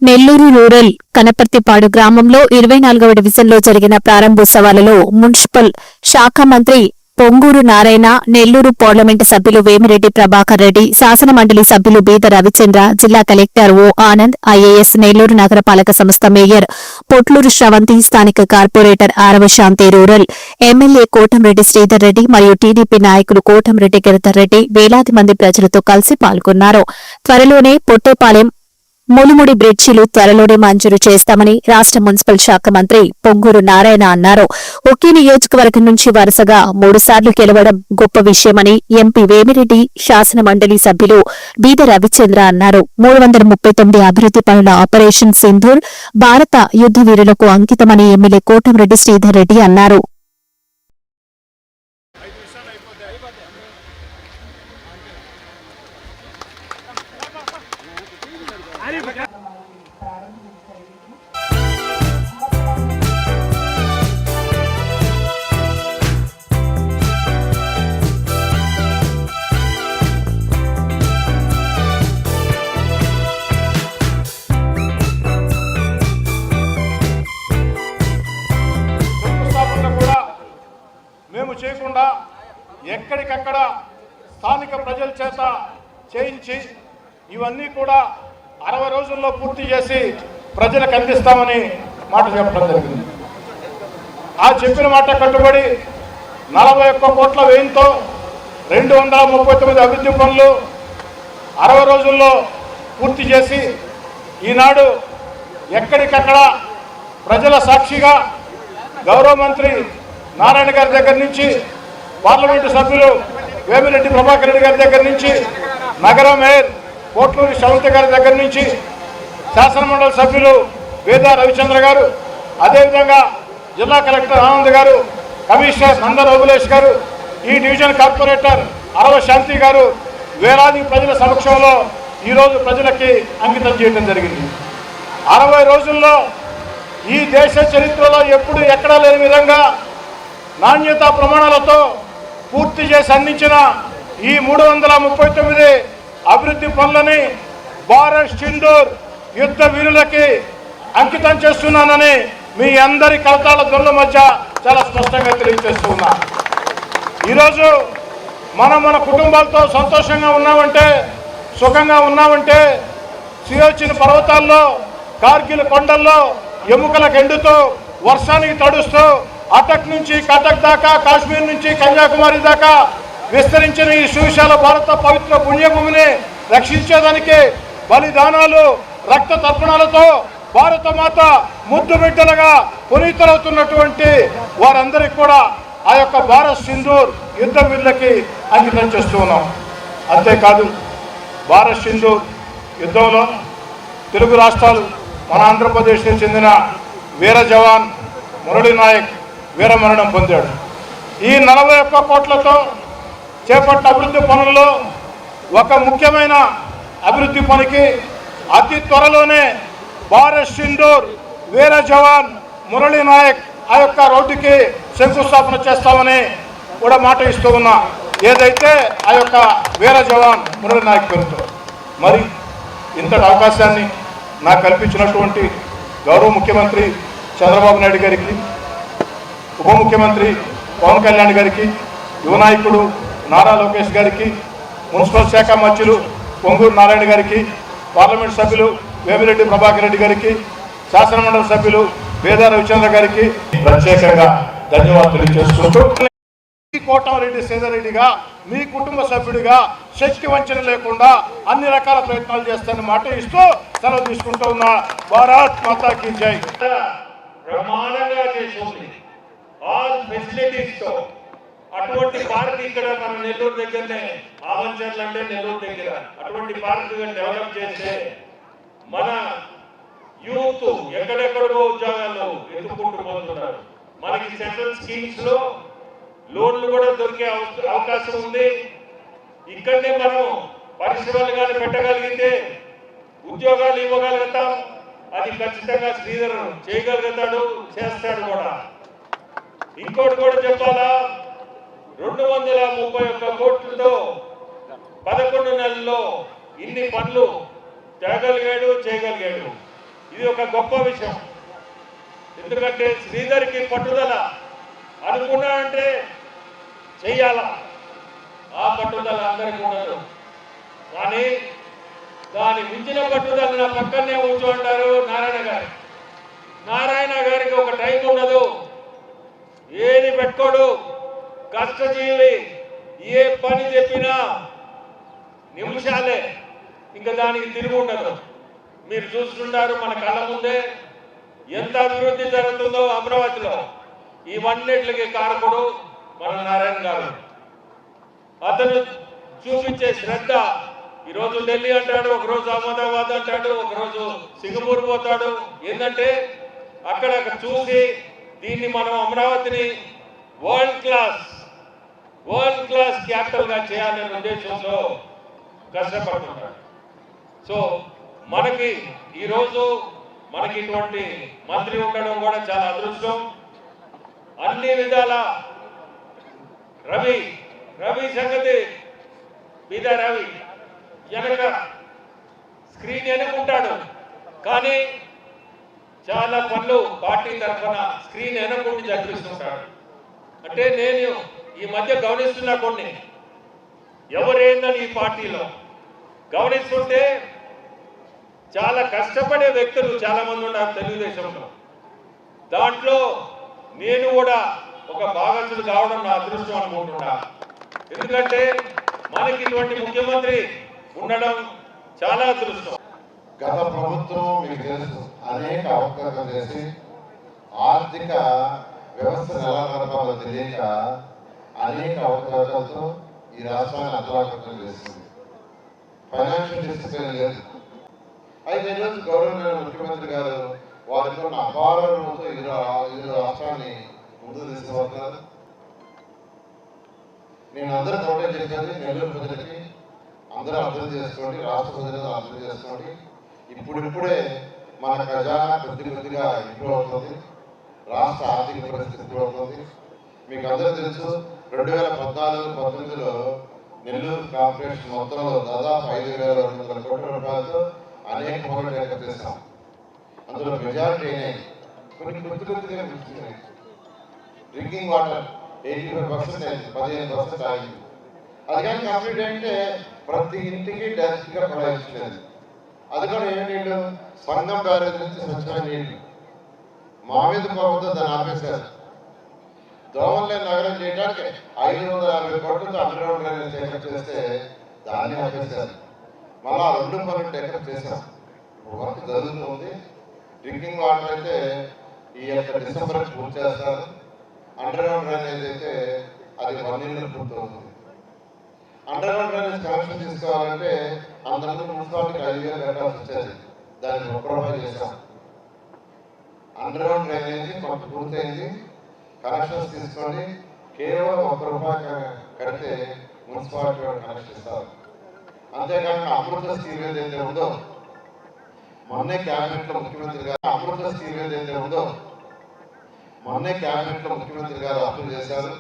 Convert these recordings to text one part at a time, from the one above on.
Nellore rural Kanaparthipadu గ్రామంలో 24వ డివిజన్లో జరిగిన ప్రారంభోత్సవాలలో మున్సిపల్ శాఖ మంత్రి పొంగూరు నారాయణ, నెల్లూరు పార్లమెంటు సభ్యులు వేమిరెడ్డి ప్రభాకర్ రెడ్డి, శాసనమండలి సభ్యులు బీద రవిచంద్ర, జిల్లా కలెక్టర్ ఓ ఆనంద్, ఐఏఎస్, నెల్లూరు నగరపాలక సంస్థ మేయర్ పొట్లూరు శ్రవంతి, స్థానిక కార్పొరేటర్ ఆరవ శాంతి, రూరల్ ఎమ్మెల్యే కోటంరెడ్డి శ్రీధర్ రెడ్డి మరియు టీడీపీ నాయకులు కోటంరెడ్డి గిరిధర్ రెడ్డి వేలాది మంది ప్రజలతో కలిసి పాల్గొన్నారు. త్వరలోనే పొట్టేపాలెం ములుముడి బ్రిడ్జిలు త్వరలోనే మంజూరు చేస్తామని రాష్ట్ర మున్సిపల్ శాఖ మంత్రి పొంగూరు నారాయణ అన్నారు. ఒకే నియోజకవర్గం నుంచి వరుసగా 3 సార్లు గెలవడం గొప్ప విషయమని ఎంపీ వేమిరెడ్డి, శాసన మండలి సభ్యులు బీద రవిచంద్ర అన్నారు. 339 అభివృద్ది పనుల ఆపరేషన్ సింధూర్ భారత యుద్ధ వీరులకు అంకితమని ఎమ్మెల్యే కోటంరెడ్డి శ్రీధర్ రెడ్డి అన్నారు. మేము చేయకుండా ఎక్కడికక్కడ స్థానిక ప్రజల చేత చేయించి ఇవన్నీ కూడా 60 రోజుల్లో పూర్తి చేసి ప్రజలకు అందిస్తామని మాట చెప్పడం జరిగింది. ఆ చెప్పిన మాట కట్టుబడి 41 కోట్ల వ్యయంతో 239 అభివృద్ధి పనులు 60 రోజుల్లో పూర్తి చేసి ఈనాడు ఎక్కడికక్కడ ప్రజల సాక్షిగా గౌరవ మంత్రి నారాయణ గారి దగ్గర నుంచి, పార్లమెంటు సభ్యులు వేమిరెడ్డి ప్రభాకర్ రెడ్డి గారి దగ్గర నుంచి, నగర మేయర్ పోట్లూరి శ్రవంతి గారి దగ్గర నుంచి, శాసనమండలి సభ్యులు వేద రవిచంద్ర గారు, అదేవిధంగా జిల్లా కలెక్టర్ ఆనంద్ గారు, కమిషనర్ నంద రఘులేష్ గారు, ఈ డివిజన్ కార్పొరేటర్ అరవ శాంతి గారు వేలాది ప్రజల సమక్షంలో ఈరోజు ప్రజలకి అంకితం చేయడం జరిగింది. 60 రోజుల్లో ఈ దేశ చరిత్రలో ఎప్పుడు ఎక్కడా లేని విధంగా నాణ్యతా ప్రమాణాలతో పూర్తి చేసి అందించిన ఈ 339 అభివృద్ధి పనులని భారత్ సింధూర్ యుద్ధ వీరులకి అంకితం చేస్తున్నానని మీ అందరి కలతాల ధ్వనుల మధ్య చాలా స్పష్టంగా తెలియజేస్తున్నా. ఈరోజు మన కుటుంబాలతో సంతోషంగా ఉన్నామంటే, సుఖంగా ఉన్నామంటే, సియోచిన్ పర్వతాల్లో, కార్గిల్ కొండల్లో ఎముకలకు ఎండుతూ, వర్షానికి తడుస్తూ, అటక్ నుంచి కటక్ దాకా, కాశ్మీర్ నుంచి కన్యాకుమారి దాకా విస్తరించిన ఈ సువిశాల భారత పవిత్ర పుణ్యభూమిని రక్షించేదానికి బలిదానాలు, రక్త తర్పణాలతో భారత మాత ముద్దు బిడ్డలుగా పునీతులవుతున్నటువంటి వారందరికీ కూడా ఆ యొక్క భారత్ సింధూర్ యుద్ధ వీరులకి అంకితం చేస్తూ ఉన్నాం. అంతేకాదు, భారత్ సింధూర్ యుద్ధంలో తెలుగు రాష్ట్రాలు, మన ఆంధ్రప్రదేశ్కి చెందిన వీర జవాన్ మురళీ నాయక్ వీరమరణం పొందాడు. ఈ 41 కోట్లతో చేపట్టిన అభివృద్ధి పనుల్లో ఒక ముఖ్యమైన అభివృద్ధి పనికి అతి త్వరలోనే భారత్ సింధూర్ వీర జవాన్ మురళీ నాయక్ ఆ యొక్క రోడ్డుకి శంకుస్థాపన చేస్తామని కూడా మాట ఇస్తూ ఉన్నా. ఏదైతే ఆ యొక్క వీర జవాన్ మురళీ నాయక్ పేరుతో. మరి ఇంతటి అవకాశాన్ని నాకు కల్పించినటువంటి గౌరవ ముఖ్యమంత్రి చంద్రబాబు నాయుడు గారికి, ఉప ముఖ్యమంత్రి పవన్ కళ్యాణ్ గారికి, యువ నాయకుడు నారా లోకేష్ గారికి, మున్సిపల్ శాఖ మంత్రులు పొంగూరు నారాయణ గారికి, పార్లమెంట్ సభ్యులు వేమిరెడ్డి ప్రభాకర్ రెడ్డి గారికి, శాసనమండలి సభ్యులు వేద రవిచంద్ర గారికి ప్రత్యేకంగా ధన్యవాదాలు తెలియజేసుకుంటూ, కోటంరెడ్డి శ్రీధర్ రెడ్డిగా మీ కుటుంబ సభ్యుడిగా శక్తి వంచన లేకుండా అన్ని రకాల ప్రయత్నాలు చేస్తానని మాట ఇస్తూ సెలవు తీసుకుంటూ ఉన్నా. భారత్ మాతాకి జై. బ్రహ్మాండంగా చేసింది ఆల్ ఫెసిలిటీస్ తో. అటువంటి పార్క్ ఇక్కడ మన నెల్లూరు దగ్గరనే, ఆవంచర్లు అంటే నెల్లూరు దగ్గర, అటువంటి పార్క్ డెవలప్ చేస్తే మన యూత్ ఎక్కడెక్కడో ఉద్యోగాలు ఎత్తుకుంటూ పోతున్నారు. మనకి సెంట్రల్ స్కీమ్స్ లో లోన్లు కూడా దొరికే అవకాశం ఉంది. ఇక్కడనే మనం పరిశ్రమలు కానీ పెట్టగలిగితే ఉద్యోగాలు ఇవ్వగలుగుతాం. అది ఖచ్చితంగా శ్రీధర్ చేయగలుగుతాడు, చేస్తాడు కూడా. ఇంకోటి కూడా చెప్పాలా, 231 కోట్లతో 11 నెలల్లో ఇన్ని పనులు చేయగలిగాడు. ఇది ఒక గొప్ప విషయం. ఎందుకంటే శ్రీధర్కి పట్టుదల అనుకున్నాడంటే చెయ్యాల. ఆ పట్టుదల అందరికీ ఉండదు, కానీ దాని మించిన పట్టుదల నా పక్కనే కూర్చోంటారు నారాయణ గారు. నారాయణ గారికి ఒక టైం ఉండదు, ఏది పెట్టుకోడు, కష్టజీవి. ఏ పని చెప్పినా నిమిషాలే, ఇంకా దానికి తిరిగి ఉండదు. మీరు చూస్తున్నారు మన కళ్ళ ముందే ఎంత అభివృద్ధి జరుగుతుందో అమరావతిలో. ఇవన్నిటికి కారకుడు మన నారాయణ గారు. అతను చూపించే శ్రద్ధ, ఈరోజు ఢిల్లీ అంటాడు, ఒకరోజు అహ్మదాబాద్ అంటాడు, ఒకరోజు సింగపూర్ పోతాడు. ఏంటంటే అక్కడ చూసి దీన్ని మనం అమరావతిని వరల్డ్ క్లాస్ క్యాపిటల్గా చేయాలనే ఉద్దేశంతో కష్టపడుతున్నాడు. సో మనకి ఈరోజు మనకి ఇటువంటి మంత్రి ఉండడం కూడా చాలా అదృష్టం. అన్ని విధాల రవి సంగతి మీద రవి వెనక స్క్రీన్ వెనుకుంటాడు, కానీ చాలా పనులు పార్టీ తరఫున స్క్రీన్ వెనకుండి జరిపిస్తుంటాడు. అంటే నేను ఈ మధ్య గమనిస్తున్నా, కొన్ని ఎవరేందని ఈ పార్టీలో గమనిస్తుంటే చాలా కష్టపడే వ్యక్తులు చాలా మంది ఉన్నారు తెలుగుదేశంలో. దాంట్లో నేను కూడా ఒక భాగస్వామి కావడం నా అదృష్టం అనుకుంటున్నా. ఎందుకంటే మనకి ఇటువంటి ముఖ్యమంత్రి ఉండడం చాలా అదృష్టం. గత ప్రభుత్వం మీకు తెలుసు అనేక అవకాశాలు చేసి ఆర్థిక వ్యవస్థను ఎలా నడపాలో తెలియక అనేక అవకాశాలతో ఈ రాష్ట్రాన్ని అతలాకుతలం చేసింది. ఫైనాన్షియల్ డిసిప్లిన్ లేదు. అయితే ఈరోజు గౌరవనీయ ముఖ్యమంత్రి గారు వారితో ఉన్న అపారతో ఈ రాష్ట్రాన్ని ముందుకు తీసుకువస్తున్నారు. నేను అందరూ తోటే చేసేది నెల్లూరు ప్రజలకి అందరూ అర్థం చేసుకోండి, రాష్ట్ర ప్రజలను అర్థం చేసుకోండి. ఇప్పుడిప్పుడే మన ఖజానా కొద్దిగా ఇంప్రూవ్ అవుతుంది, రాష్ట్ర ఆర్థిక పరిస్థితి ఇంప్రూవ్ అవుతుంది. మీకు అందరూ తెలుసు 2014-19లో నెల్లూరు కార్పొరేషన్ మొత్తంలో దాదాపు 5,200 కోట్ల రూపాయలతో అనేక పనులు టేకప్ చేస్తాం. అందులో మెజారిటీ అయినాయి, కొన్ని కొద్దిగా గుర్తున్నాయి. డ్రింకింగ్ వాటర్ 85% అయింది, 15% ఆగింది. అది కానీ కంప్లీట్ అంటే ప్రతి ఇంటికి డైరెక్ట్గా ప్రవహించలేదు. అది కూడా ఏ నీళ్ళు, స్పందం బ్యారేజ్ నుంచి స్వచ్ఛమైన నీళ్ళు. మా మీద ప్రభుత్వం దాన్ని ఆపేశారు. దోమలే నగరం చేయడానికి 550 కోట్లతో అండర్గ్రౌండ్ డ్రైనేజ్ టేకప్ చేస్తే దాన్ని ఆపేశారు. మళ్ళా 2 పనులు టేకప్ చేశాం, వర్క్ జరుగుతుంది. డ్రింకింగ్ వాటర్ అయితే ఈ యొక్క డిసెంబర్కి పూర్తి చేస్తారు. అండర్గ్రౌండ్ డ్రైనేజ్ అయితే అది 1 year పూర్తవుతుంది. అండర్గ్రౌండ్ డ్రైనేజ్ కనెక్షన్ తీసుకోవాలంటే అందరికీ మున్సిపాలిటీకి 5,000 కట్టాల్సి వచ్చేది. దాన్ని 1 రూపాయి చేశాం. అండర్గ్రౌండ్ డ్రైనేజ్ కొంత పూర్తయింది. కనెక్షన్స్ తీసుకోండి, కేవలం 1 రూపాయి కడితే మున్సిపాలిటీ కనెక్షన్ ఇస్తారు. అంతేకాక అమృత స్కీమ్ ఏదైతే ఉందో మొన్నే క్యాబినెట్లో ముఖ్యమంత్రి గారు అప్రూవ్ చేశారు.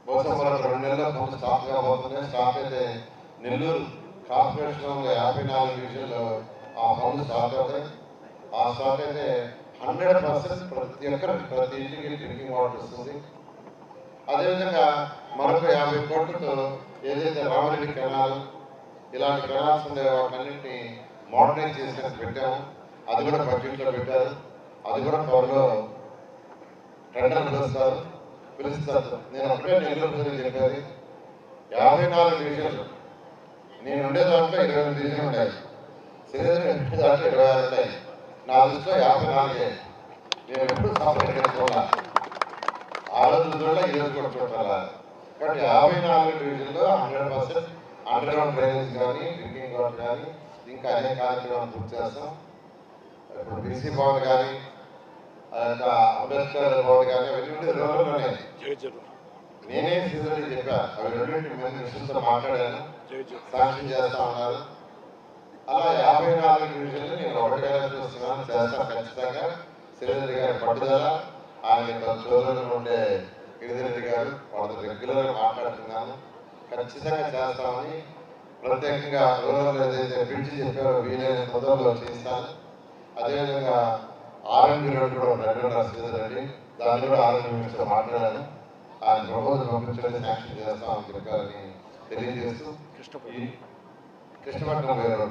బహుశా మరొక 2 నెలల్లో కొంత స్టాప్ కాబోతుంది. స్టాప్ అయితే నెల్లూరు కార్పొరేషన్ 54 డివిజన్లో ఆ పనులు స్టార్ట్ అవుతాయి. ఆ స్టార్ట్ అయితే 100% ప్రతి ఇంటికి డ్రింకింగ్ వాటర్ వస్తుంది. అదేవిధంగా మరొక 50 కోట్లతో ఏదైతే రామరెడ్డి కెనాల్ ఇలాంటి కెనాల్స్ ఉండే వాటన్నింటినీ మోడర్నైజ్ చేసినట్టు పెట్టాము. అది కూడా బడ్జెట్లో పెట్టారు. అది కూడా త్వరలో టెండర్ పిలుస్తారు. నేను ఒకటే నెల్లూరు ప్రజలు చెప్పేది, 54 డివిజన్లు, నేను ఉండే దాంట్లో 20 డివిజన్లు ఉన్నాయి, శ్రీధర్ ఉండే దాంట్లో 26 ఉన్నాయి. నా దృష్టిలో 54. నేను ఎప్పుడు సపరేట్ చేసుకోవాలా, ఆ రోజు చూడాలా, ఈ రోజు కూడా చూడాలా. కాబట్టి 54 డివిజన్లో 100% అండర్గ్రౌండ్ డ్రైనేజ్ కానీ, డ్రింకింగ్ వాటర్ కానీ, ఇంకా అనేక కార్యక్రమాలు పూర్తి చేస్తాం. ఇప్పుడు బీసీ భవన్ కానీ, అంబేద్కర్ భవన్ కానీ అవన్నీ రూరల్లోనే. నేనే శ్రీధర్కి చెప్పా, అవి 2 మినిస్టర్తో మాట్లాడాను, శాంక్షన్ చేస్తా ఉన్నారు. అలా 54 డివిజన్లు నేను ఒకటిగా చూస్తున్నాను, చేస్తాను ఖచ్చితంగా. శ్రీధర్ గారి పట్టుదల, ఆయన చోదరులు ఉండే గిరిధరెడ్డి గారు వాళ్ళతో రెగ్యులర్గా మాట్లాడుతున్నాను, ఖచ్చితంగా చేస్తామని. ప్రత్యేకంగా రూరల్ ఏదైతే బ్రిడ్జ్ చెప్పారో వీలైన తొందరలో చేస్తాను. అదేవిధంగా ఆర్ఎంబి రోడ్డు కూడా రెడ్డి రాసేదండి, దాన్ని కూడా ఆర్ఎంబి మినిస్టర్ మాట్లాడాను. ఆయన ప్రపోజల్ పంపించడం శాంక్షన్ చేస్తామని చెప్పారని తెలియజేస్తూ కృష్ణపట్నం గారు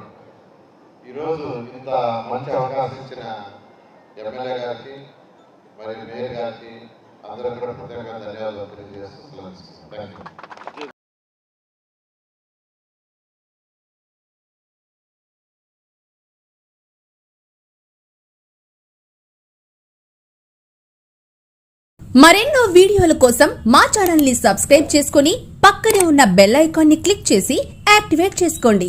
ఈరోజు ఇంత మంచి అవకాశం ఇచ్చిన ఎమ్మెల్యే గారికి మరి మేయర్ గారికి అందరూ కూడా ప్రత్యేకంగా ధన్యవాదాలు తెలియజేస్తూ థ్యాంక్ యూ. మరెన్నో వీడియోల కోసం మా ఛానల్ ని సబ్స్క్రైబ్ చేసుకుని పక్కనే ఉన్న బెల్ ఐకాన్ ని క్లిక్ చేసి యాక్టివేట్ చేసుకోండి.